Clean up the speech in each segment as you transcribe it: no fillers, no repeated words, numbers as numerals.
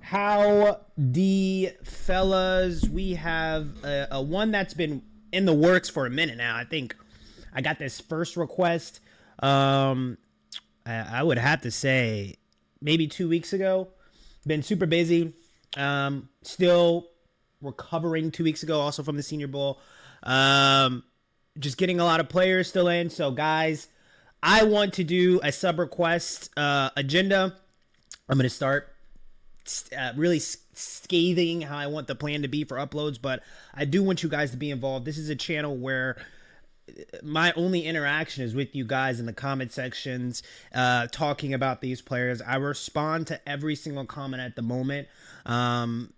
Howdy, fellas. We have a one that's been in the works for a minute now. I think I got this first request. Um, I would have to say maybe 2 weeks ago. Been super busy. Still recovering 2 weeks ago, also from the Senior Bowl. Um, just getting a lot of players still in. So, guys, I want to do a sub request agenda. I'm going to start really scathing how I want the plan to be for uploads, but I do want you guys to be involved. This is a channel where my only interaction is with you guys in the comment sections, talking about these players. I respond to every single comment at the moment, and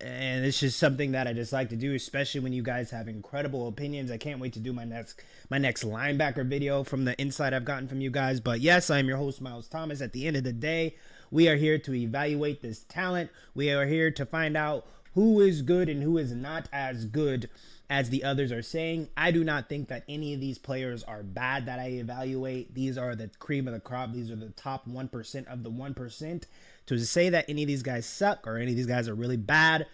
it's just something that I just like to do, especially when you guys have incredible opinions. I can't wait to do my next linebacker video from the insight I've gotten from you guys. But yes, I am your host, Miles Thomas. At the end of the day, we are here to evaluate this talent. We are here to find out who is good and who is not as good as the others are saying. I do not think that any of these players are bad that I evaluate. These are the cream of the crop. These are the top 1% of the 1%. To say that any of these guys suck or any of these guys are really bad,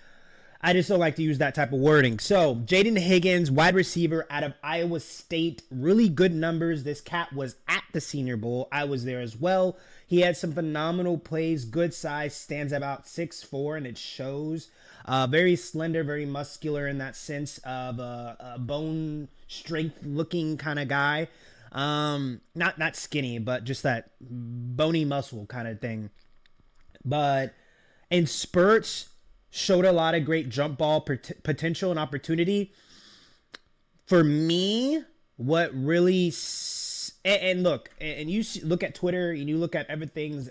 I just don't like to use that type of wording. So, Jayden Higgins, wide receiver out of Iowa State. Really good numbers. This cat was at the Senior Bowl. I was there as well. He had some phenomenal plays, good size, stands about 6'4", and it shows. Very slender, very muscular in that sense of a bone strength looking kind of guy. Not skinny, but just that bony muscle kind of thing. But in spurts, showed a lot of great jump ball potential and opportunity. For me, what really and look, and you look at Twitter and you look at everything.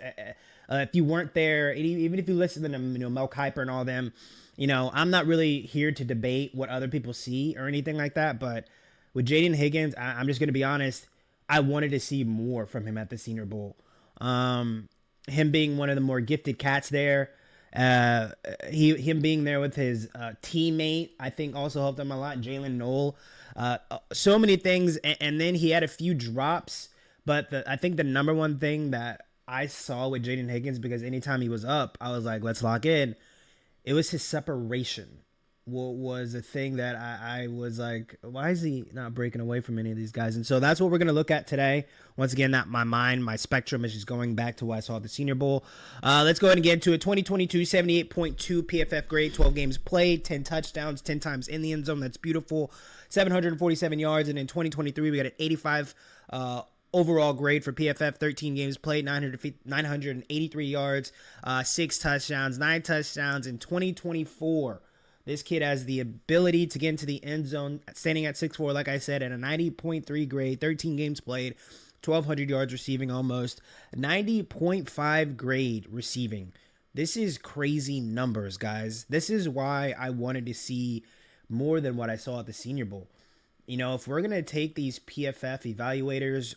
If you weren't there, even if you listen to them, Mel Kiper and all them, I'm not really here to debate what other people see or anything like that. But with Jayden Higgins, I'm just going to be honest. I wanted to see more from him at the Senior Bowl. Him being one of the more gifted cats there. Him being there with his teammate, I think also helped him a lot. Jalen Noel, so many things, and then he had a few drops. But I think the number one thing that I saw with Jayden Higgins, because anytime he was up, I was like, let's lock in. It was his separation. Was a thing that I was like, why is he not breaking away from any of these guys? And so that's what we're going to look at today. Once again, that my spectrum is just going back to what I saw at the Senior Bowl. Let's go ahead and get into it. 2022, 78.2 PFF grade, 12 games played, 10 touchdowns, 10 times in the end zone. That's beautiful. 747 yards. And in 2023, we got an 85 overall grade for PFF, 13 games played, 983 yards, 6 touchdowns, 9 touchdowns in 2024. This kid has the ability to get into the end zone, standing at 6'4", like I said, at a 90.3 grade, 13 games played, 1,200 yards receiving almost, 90.5 grade receiving. This is crazy numbers, guys. This is why I wanted to see more than what I saw at the Senior Bowl. If we're going to take these PFF evaluators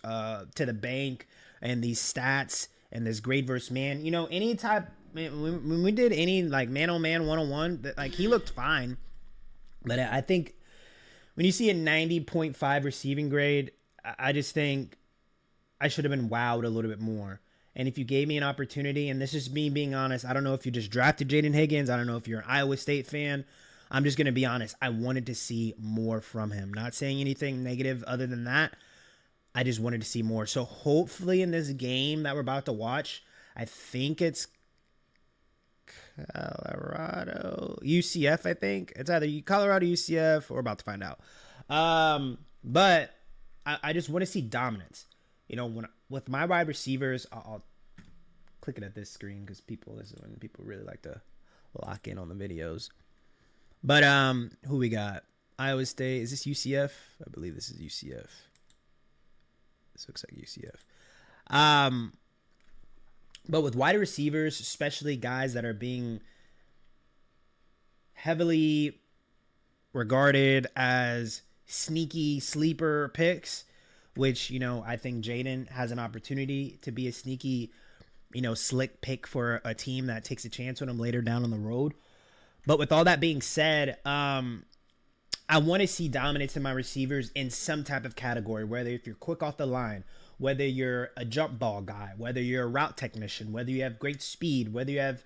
to the bank and these stats and this grade versus man, any type... When we did any man-on-man 101, he looked fine. But I think when you see a 90.5 receiving grade, I just think I should have been wowed a little bit more. And if you gave me an opportunity, and this is me being honest, I don't know if you just drafted Jayden Higgins. I don't know if you're an Iowa State fan. I'm just going to be honest. I wanted to see more from him. Not saying anything negative other than that. I just wanted to see more. So hopefully in this game that we're about to watch, I think it's Colorado, UCF, I think. It's either Colorado, UCF, or we're about to find out. But I just want to see dominance. With my wide receivers, I'll click it at this screen because this is when people really like to lock in on the videos. But who we got? Iowa State. Is this UCF? I believe this is UCF. This looks like UCF. But with wide receivers, especially guys that are being heavily regarded as sneaky sleeper picks, which, I think Jayden has an opportunity to be a sneaky, slick pick for a team that takes a chance on him later down on the road. But with all that being said, I want to see dominance in my receivers in some type of category, whether if you're quick off the line, whether you're a jump ball guy, whether you're a route technician, whether you have great speed, whether you have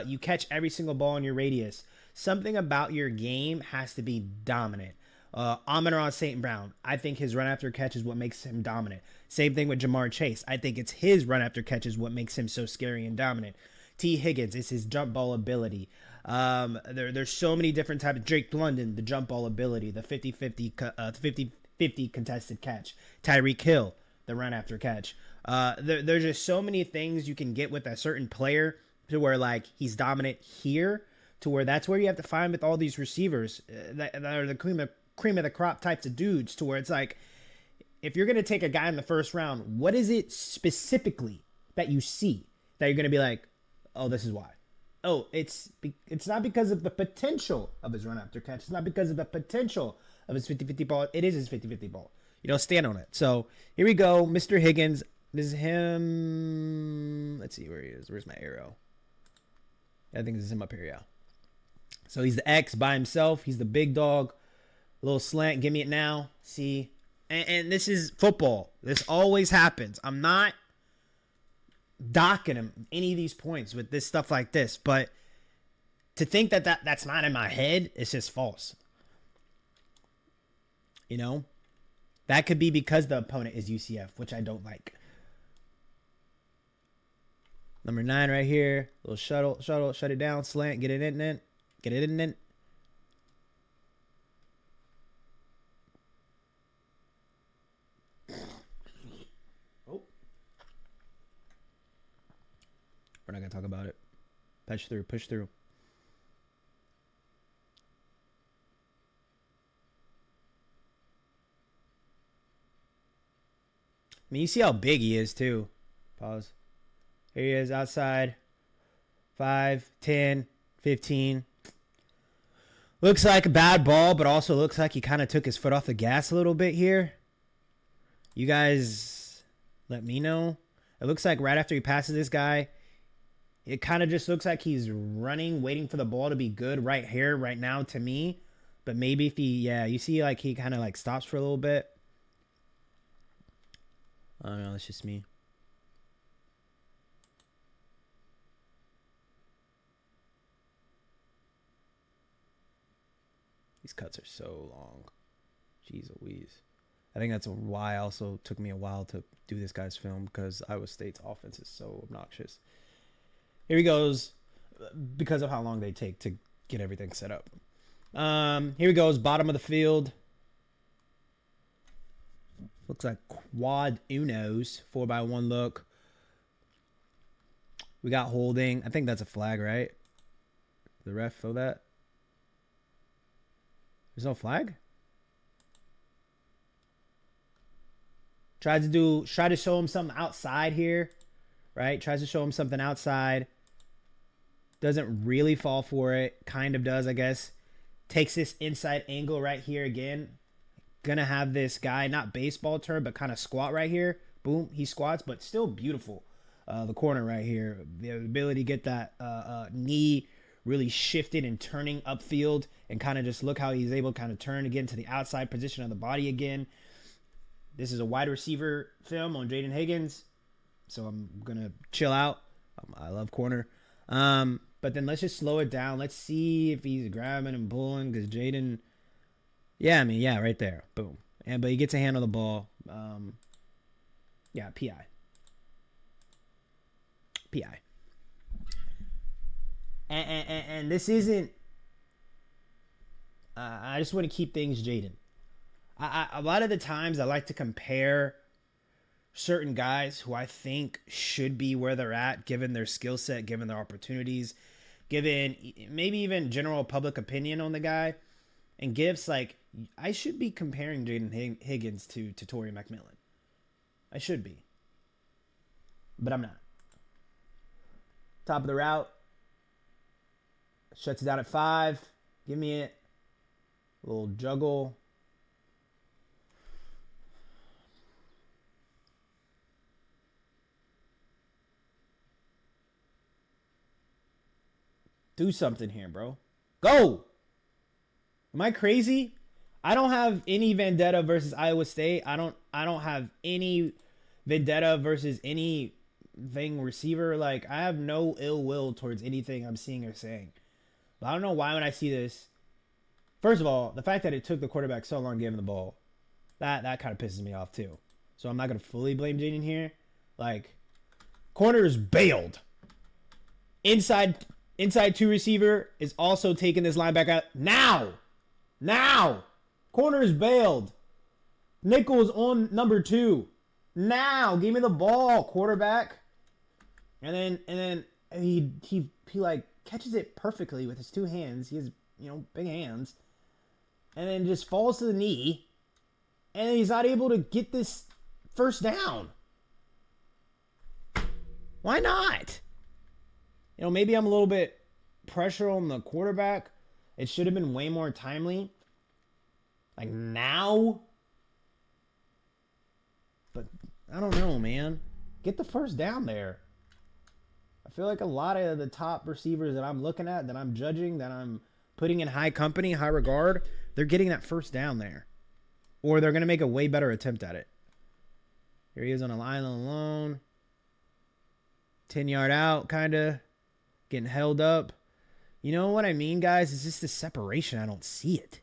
you catch every single ball in your radius. Something about your game has to be dominant. Amon-Ra St. Brown, I think his run after catch is what makes him dominant. Same thing with Jamar Chase. I think it's his run after catch is what makes him so scary and dominant. T. Higgins, it's his jump ball ability. There's so many different types. Drake London, the jump ball ability, the 50-50 contested catch. Tyreek Hill, the run after catch. There's just so many things you can get with a certain player to where like he's dominant here, to where that's where you have to find with all these receivers that are the cream of the crop types of dudes, to where it's like, if you're going to take a guy in the first round, what is it specifically that you see that you're going to be like, oh, this is why? Oh, it's not because of the potential of his run after catch. It's not because of the potential of his 50-50 ball. It is his 50-50 ball. You know, stand on it. So here we go. Mr. Higgins. This is him. Let's see where he is. Where's my arrow? I think this is him up here, yeah. So he's the X by himself. He's the big dog. A little slant. Give me it now. See? And this is football. This always happens. I'm not docking him any of these points with this stuff like this, but to think that that's not in my head, it's just false. You know? That could be because the opponent is UCF, which I don't like. Number 9 right here. Little shuttle, shut it down, slant, get it in it. Get it in it. Oh. We're not going to talk about it. Push through. I mean, you see how big he is, too. Pause. Here he is outside. 5, 10, 15. Looks like a bad ball, but also looks like he kind of took his foot off the gas a little bit here. You guys let me know. It looks like right after he passes this guy, it kind of just looks like he's running, waiting for the ball to be good right here, right now to me. But maybe if he, yeah, you see like he kind of like stops for a little bit. I don't know, that's just me. These cuts are so long. Jeez Louise. I think that's why also took me a while to do this guy's film, because Iowa State's offense is so obnoxious. Here he goes, because of how long they take to get everything set up. Here he goes, bottom of the field. Looks like quad unos, 4x1 look. We got holding. I think that's a flag, right? The ref throw that. There's no flag? Try to show him something outside here, right? Tries to show him something outside. Doesn't really fall for it. Kind of does, I guess. Takes this inside angle right here again. Gonna have this guy, not baseball turn, but kind of squat right here. Boom, he squats, but still beautiful. The corner right here. The ability to get that knee really shifted and turning upfield, and kind of just look how he's able to kind of turn again to the outside position of the body again. This is a wide receiver film on Jayden Higgins, so I'm going to chill out. I love corner. But then let's just slow it down. Let's see if he's grabbing and pulling, because Jayden, yeah, I mean, yeah, right there. Boom. But he gets a hand on the ball. Yeah, PI. PI. And this isn't, I just want to keep things Jayden. A lot of the times I like to compare certain guys who I think should be where they're at, given their skill set, given their opportunities, given maybe even general public opinion on the guy, and gifts. Like, I should be comparing Jayden Higgins to Torrey McMillan. I should be. But I'm not. Top of the route. Shuts it down at 5. Give me it. A little juggle. Do something here, bro. Go! Am I crazy? I don't have any vendetta versus Iowa State. I don't have any vendetta versus anything receiver. Like, I have no ill will towards anything I'm seeing or saying. But I don't know why when I see this. First of all, the fact that it took the quarterback so long to give him the ball, that kind of pisses me off too. So I'm not gonna fully blame Jayden here. Like, corners bailed. Inside two receiver is also taking this linebacker out. Now. Corners bailed. Nichols on number 2. Now. Give me the ball, quarterback. And then he like catches it perfectly with his 2 hands. He has, big hands. And then just falls to the knee. And he's not able to get this first down. Why not? Maybe I'm a little bit pressure on the quarterback. It should have been way more timely. Like now. But I don't know, man. Get the first down there. I feel like a lot of the top receivers that I'm looking at, that I'm judging, that I'm putting in high company, high regard, they're getting that first down there. Or they're going to make a way better attempt at it. Here he is on a line alone. 10-yard out, kind of. Getting held up. You know what I mean, guys? It's just the separation. I don't see it.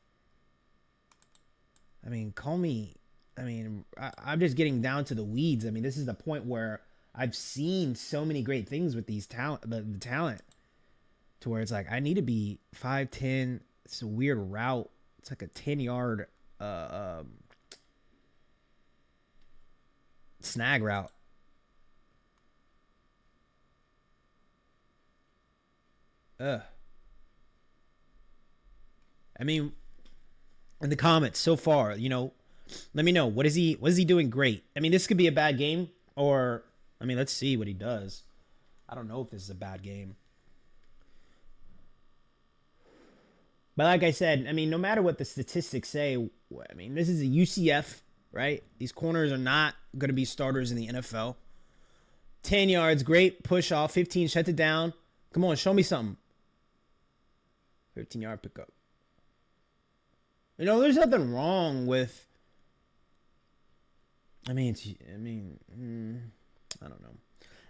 I mean, call me. I mean, I'm just getting down to the weeds. I mean, this is the point where I've seen so many great things with these the talent, to where it's like I need to be 5'10". It's a weird route. It's like a 10-yard snag route. I mean, in the comments so far, let me know. What is he doing great? I mean, this could be a bad game, or I mean, let's see what he does. I don't know if this is a bad game. But like I said, I mean, no matter what the statistics say, I mean, this is a UCF, right? These corners are not going to be starters in the NFL. 10 yards, great push off. 15, shut it down. Come on, show me something. 13-yard pickup. There's nothing wrong with. I don't know.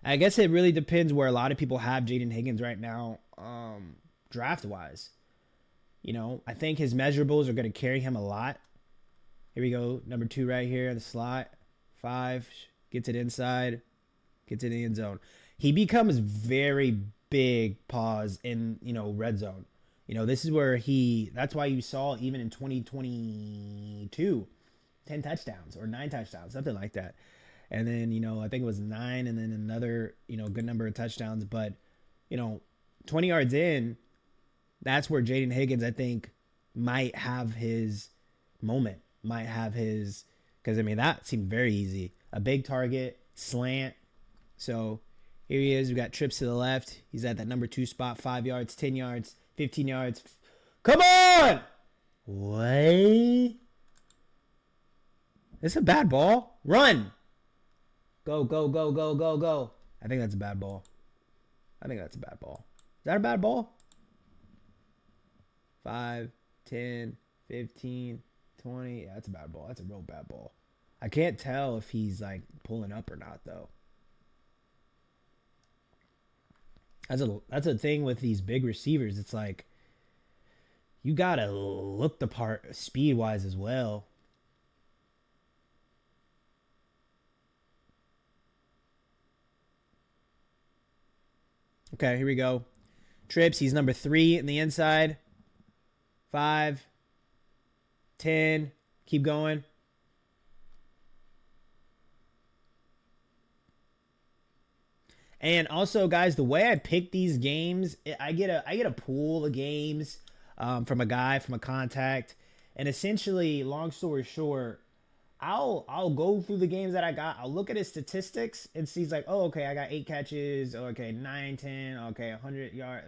I guess it really depends where a lot of people have Jayden Higgins right now, draft-wise. I think his measurables are going to carry him a lot. Here we go. Number 2 right here in the slot. 5. Gets it inside. Gets it in the end zone. He becomes very big pause in, red zone. This is where that's why you saw even in 2022, 10 touchdowns or 9 touchdowns, something like that. And then, I think it was 9 and then another, good number of touchdowns. But, 20 yards in, that's where Jayden Higgins, I think, might have his moment. Because, I mean, that seemed very easy. A big target, slant. So here he is. We got trips to the left. He's at that number 2 spot, 5 yards, 10 yards, 15 yards. Come on! What? It's a bad ball. Run! Go, go, go, go, go, go. I think that's a bad ball. Is that a bad ball? 5, 10, 15, 20. Yeah, that's a bad ball. That's a real bad ball. I can't tell if he's like pulling up or not, though. That's a thing with these big receivers. It's like you gotta look the part speed wise as well. Okay, here we go. Trips, he's number 3 in the inside. 5, 10, keep going. And also, guys, the way I pick these games, I get a pool of games from a contact, and essentially, long story short, I'll go through the games that I got. I'll look at his statistics and see, like, oh, okay, I got 8 catches. Oh, okay, 9, 10. Okay, 100 yards,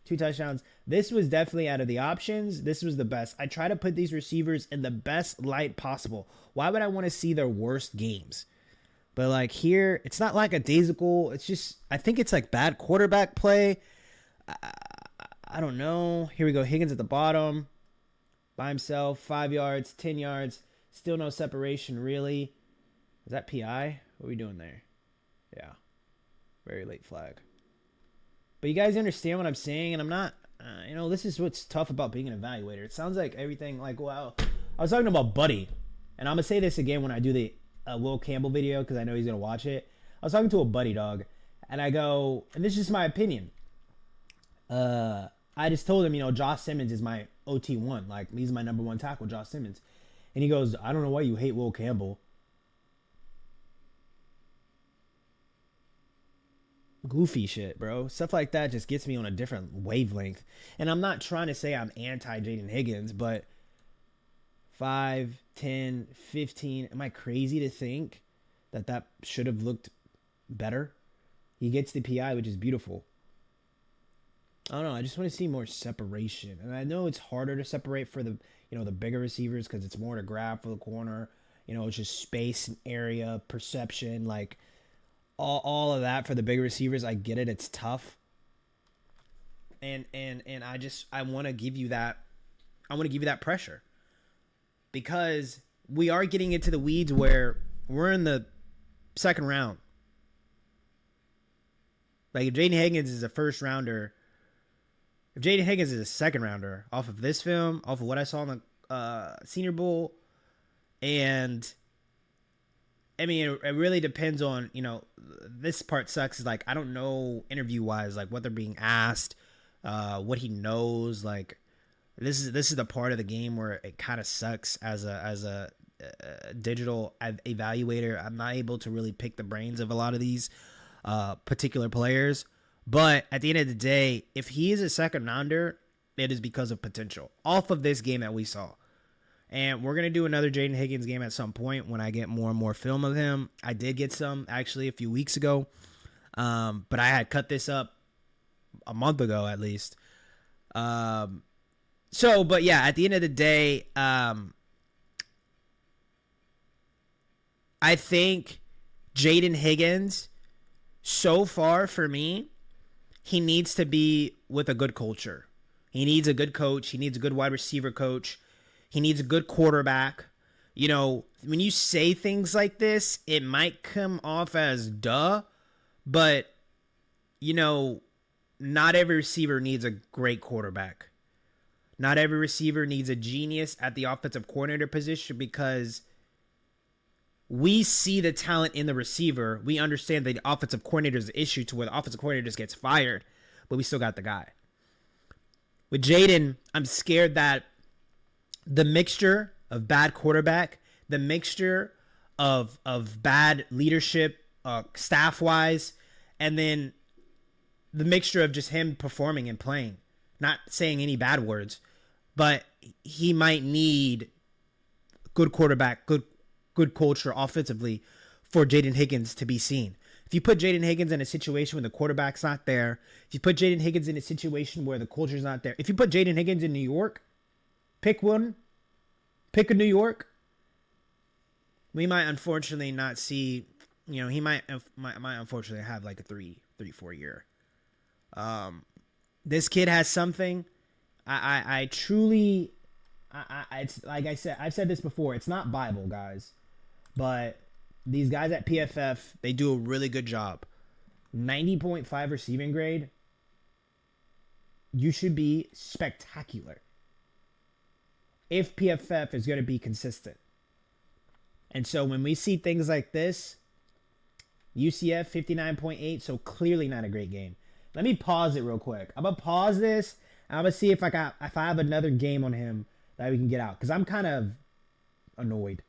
2 touchdowns. This was definitely out of the options. This was the best. I try to put these receivers in the best light possible. Why would I want to see their worst games? But like here, it's not like a daisical. It's just, I think it's like bad quarterback play. I don't know. Here we go. Higgins at the bottom by himself. 5 yards, 10 yards. Still no separation, really. Is that PI? What are we doing there? Yeah. Very late flag. But you guys understand what I'm saying, and I'm not, this is what's tough about being an evaluator. It sounds like everything, like, wow. I was talking about Buddy, and I'm going to say this again when I do the Will Campbell video, because I know he's going to watch it. I was talking to a buddy, dog, and I go, and this is just my opinion. I just told him, Josh Simmons is my OT1. Like, he's my number one tackle, Josh Simmons. And he goes, I don't know why you hate Will Campbell. Goofy shit, bro. Stuff like that just gets me on a different wavelength. And I'm not trying to say I'm anti Jayden Higgins, but 5, 10, 15, am I crazy to think that should have looked better? He gets the PI, which is beautiful. I don't know. I just want to see more separation. And I know it's harder to separate for the bigger receivers because it's more to grab for the corner. It's just space and area, perception, like all of that for the bigger receivers. I get it. It's tough. And I want to give you that. I want to give you that pressure because we are getting into the weeds where we're in the second round. Like if Jayden Higgins is a first rounder, if Jayden Higgins is a second rounder off of this film, off of what I saw in the Senior Bowl, and I mean, it really depends on, this part sucks. Is like, I don't know interview wise, like what they're being asked, what he knows. Like this is the part of the game where it kind of sucks as a digital evaluator. I'm not able to really pick the brains of a lot of these particular players. But at the end of the day, if he is a second rounder, it is because of potential off of this game that we saw. And we're going to do another Jayden Higgins game at some point when I get more and more film of him. I did get some actually a few weeks ago. But I had cut this up a month ago at least. But yeah, at the end of the day, I think Jayden Higgins, so far for me, he needs to be with a good culture. He needs a good coach. He needs a good wide receiver coach. He needs a good quarterback. When you say things like this, it might come off as duh, but, not every receiver needs a great quarterback. Not every receiver needs a genius at the offensive coordinator position because we see the talent in the receiver. We understand the offensive coordinator's issue to where the offensive coordinator just gets fired, but we still got the guy. With Jayden, I'm scared that the mixture of bad quarterback, the mixture of bad leadership, staff-wise, and then the mixture of just him performing and playing, not saying any bad words, but he might need good quarterback, good culture offensively for Jayden Higgins to be seen. If you put Jayden Higgins in a situation where the quarterback's not there, if you put Jayden Higgins in a situation where the culture's not there, if you put Jayden Higgins in New York, pick one, pick a New York, we might unfortunately not see, he might unfortunately have like a 3-4 year. This kid has something. I truly, it's like I said, I've said this before. It's not Bible, guys, but these guys at PFF, they do a really good job. 90.5 receiving grade. You should be spectacular if PFF is going to be consistent. And so when we see things like this, UCF 59.8, so clearly not a great game. Let me pause it real quick. I'm going to pause this. And I'm going to see if I have another game on him that we can get out. Because I'm kind of annoyed.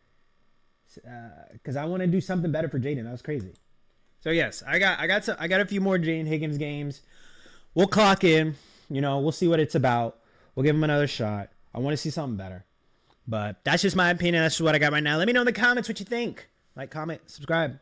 Because I want to do something better for Jayden. That was crazy. So yes, I got a few more Jayden Higgins games. We'll clock in. We'll see what it's about. We'll give him another shot. I want to see something better. But that's just my opinion. That's just what I got right now. Let me know in the comments what you think. Like, comment, subscribe.